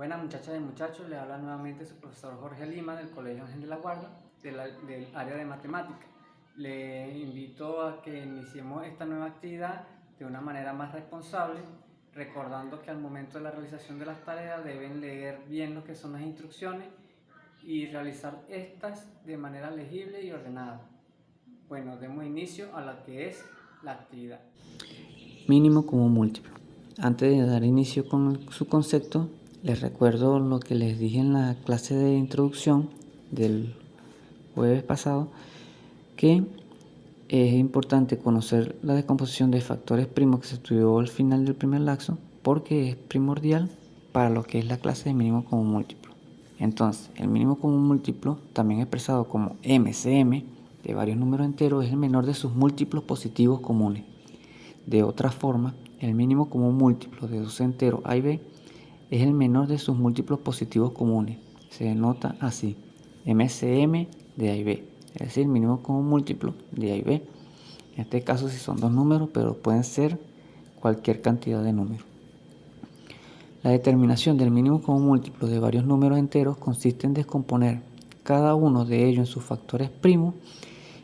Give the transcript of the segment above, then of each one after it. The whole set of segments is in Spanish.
Buenas muchachas y muchachos, les habla nuevamente su profesor Jorge Lima del Colegio Ángel de la Guarda del área de matemática. Les invito a que iniciemos esta nueva actividad de una manera más responsable, recordando que al momento de la realización de las tareas deben leer bien lo que son las instrucciones y realizar estas de manera legible y ordenada. Bueno, demos inicio a lo que es la actividad. Mínimo común múltiplo. Antes de dar inicio con su concepto, les recuerdo lo que les dije en la clase de introducción del jueves pasado, que es importante conocer la descomposición de factores primos que se estudió al final del primer laxo, porque es primordial para lo que es la clase de mínimo común múltiplo. Entonces, el mínimo común múltiplo, también expresado como MCM, de varios números enteros, es el menor de sus múltiplos positivos comunes. De otra forma, el mínimo común múltiplo de dos enteros A y B es el menor de sus múltiplos positivos comunes. Se denota así: MCM de A y B, es decir, mínimo común múltiplo de A y B. En este caso sí son dos números, pero pueden ser cualquier cantidad de números. La determinación del mínimo común múltiplo de varios números enteros consiste en descomponer cada uno de ellos en sus factores primos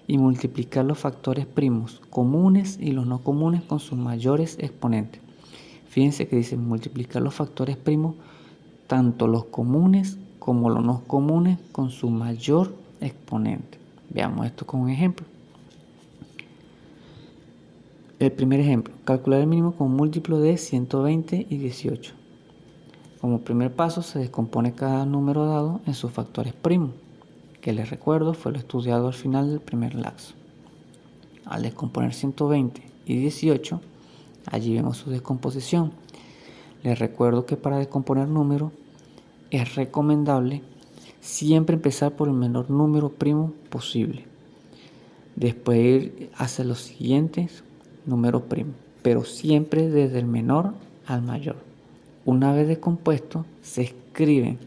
y multiplicar los factores primos comunes y los no comunes con sus mayores exponentes. Fíjense que dice multiplicar los factores primos, tanto los comunes como los no comunes, con su mayor exponente. Veamos esto con un ejemplo. El primer ejemplo, calcular el mínimo común múltiplo de 120 y 18. Como primer paso se descompone cada número dado en sus factores primos, que les recuerdo fue lo estudiado al final del primer laxo. Al descomponer 120 y 18, allí vemos su descomposición. Les recuerdo que para descomponer números es recomendable siempre empezar por el menor número primo posible. Después ir hacia los siguientes números primos, pero siempre desde el menor al mayor. Una vez descompuesto, se escriben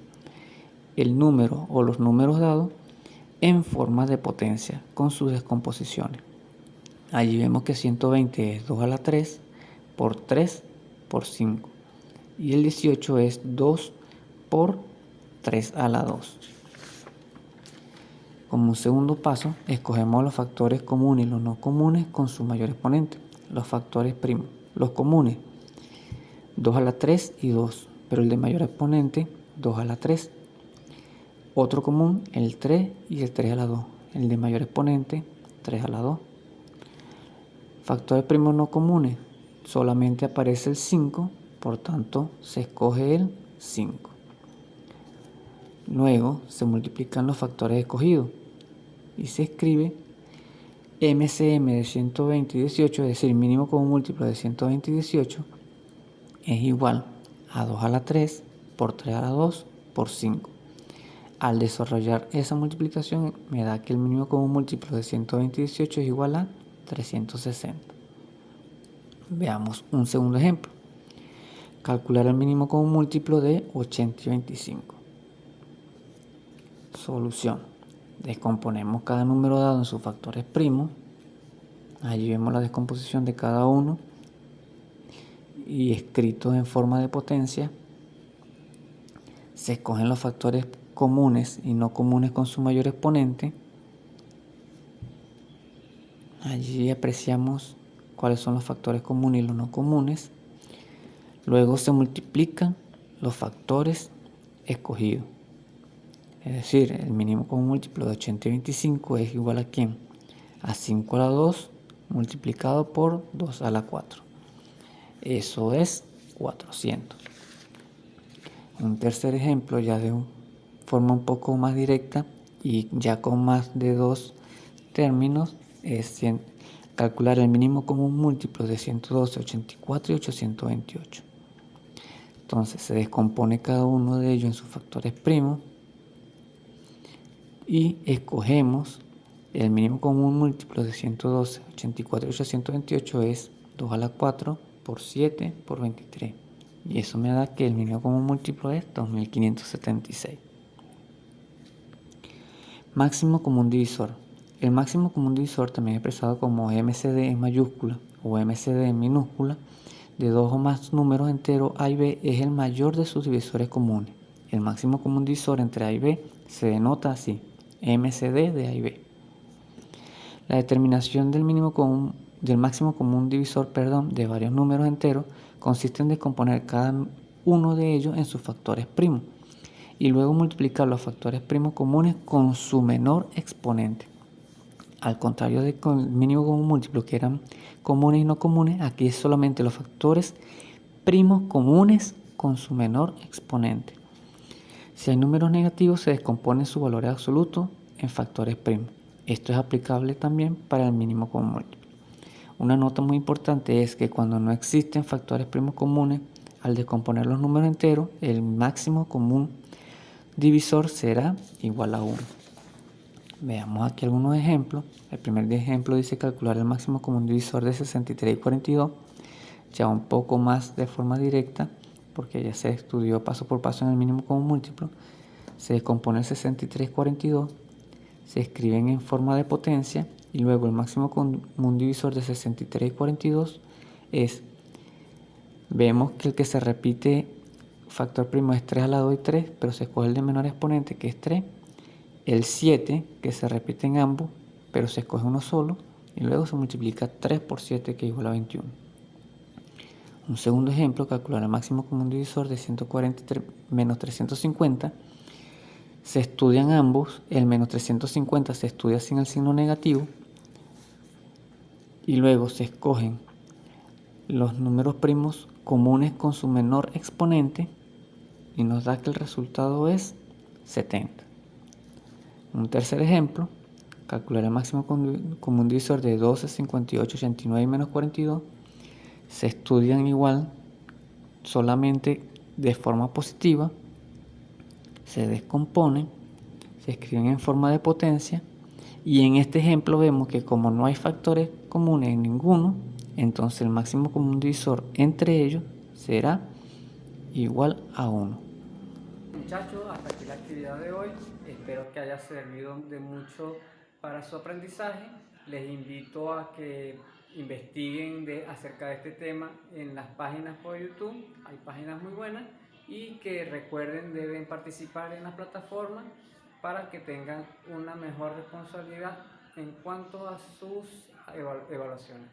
el número o los números dados en forma de potencia con sus descomposiciones. Allí vemos que 120 es 2 a la 3 por 3 por 5 y el 18 es 2 por 3 a la 2. Como un segundo paso, escogemos los factores comunes y los no comunes con su mayor exponente. Los factores primos. Los comunes, 2 a la 3 y 2, pero el de mayor exponente, 2 a la 3. Otro común, el 3 y el 3 a la 2. El de mayor exponente, 3 a la 2. Factores primos no comunes, solamente aparece el 5, por tanto se escoge el 5. Luego se multiplican los factores escogidos y se escribe MCM de 120 y 18, es decir, mínimo común múltiplo de 120 y 18, es igual a 2 a la 3 por 3 a la 2 por 5. Al desarrollar esa multiplicación me da que el mínimo común múltiplo de 120 y 18 es igual a 360. Veamos un segundo ejemplo. Calcular el mínimo común múltiplo de 80 y 25. Solución. Descomponemos cada número dado en sus factores primos. Allí vemos la descomposición de cada uno y escritos en forma de potencia. Se escogen los factores comunes y no comunes con su mayor exponente. Allí apreciamos cuáles son los factores comunes y los no comunes. Luego se multiplican los factores escogidos. Es decir, el mínimo común múltiplo de 80 y 25 es igual a ¿quién? A 5 a la 2 multiplicado por 2 a la 4. Eso es 400. Un tercer ejemplo, ya de forma un poco más directa y ya con más de dos términos, es calcular el mínimo común múltiplo de 112, 84 y 828. Entonces se descompone cada uno de ellos en sus factores primos y escogemos el mínimo común múltiplo de 112, 84 y 828 es 2 a la 4 por 7 por 23. Y eso me da que el mínimo común múltiplo es 2576. Máximo común divisor. El máximo común divisor, también expresado como MCD en mayúscula o MCD en minúscula, de dos o más números enteros A y B, es el mayor de sus divisores comunes. El máximo común divisor entre A y B se denota así, MCD de A y B. La determinación del máximo común divisor, de varios números enteros consiste en descomponer cada uno de ellos en sus factores primos y luego multiplicar los factores primos comunes con su menor exponente. Al contrario de con el mínimo común múltiplo, que eran comunes y no comunes, aquí es solamente los factores primos comunes con su menor exponente. Si hay números negativos, se descomponen sus valores absolutos en factores primos. Esto es aplicable también para el mínimo común múltiplo. Una nota muy importante es que cuando no existen factores primos comunes, al descomponer los números enteros, el máximo común divisor será igual a 1. Veamos aquí algunos ejemplos. El primer ejemplo dice calcular el máximo común divisor de 63 y 42, ya un poco más de forma directa, porque ya se estudió paso por paso en el mínimo común múltiplo. Se descompone el 63 y 42, se escriben en forma de potencia y luego el máximo común divisor de 63 y 42 vemos que el que se repite factor primo es 3 a la 2 y 3, pero se escoge el de menor exponente, que es 3. El 7, que se repite en ambos, pero se escoge uno solo, y luego se multiplica 3 por 7, que es igual a 21. Un segundo ejemplo, calcular el máximo común divisor de 143 menos 350. Se estudian ambos, el menos 350 se estudia sin el signo negativo, y luego se escogen los números primos comunes con su menor exponente, y nos da que el resultado es 70. Un tercer ejemplo, calcular el máximo común divisor de 12, 58, 89 y menos 42. Se estudian igual, solamente de forma positiva, se descomponen, se escriben en forma de potencia, y en este ejemplo vemos que como no hay factores comunes en ninguno, entonces el máximo común divisor entre ellos será igual a 1. Muchachos, hasta aquí la actividad de hoy. Espero que haya servido de mucho para su aprendizaje. Les invito a que investiguen acerca de este tema en las páginas por YouTube. Hay páginas muy buenas y que recuerden deben participar en la plataforma para que tengan una mejor responsabilidad en cuanto a sus evaluaciones.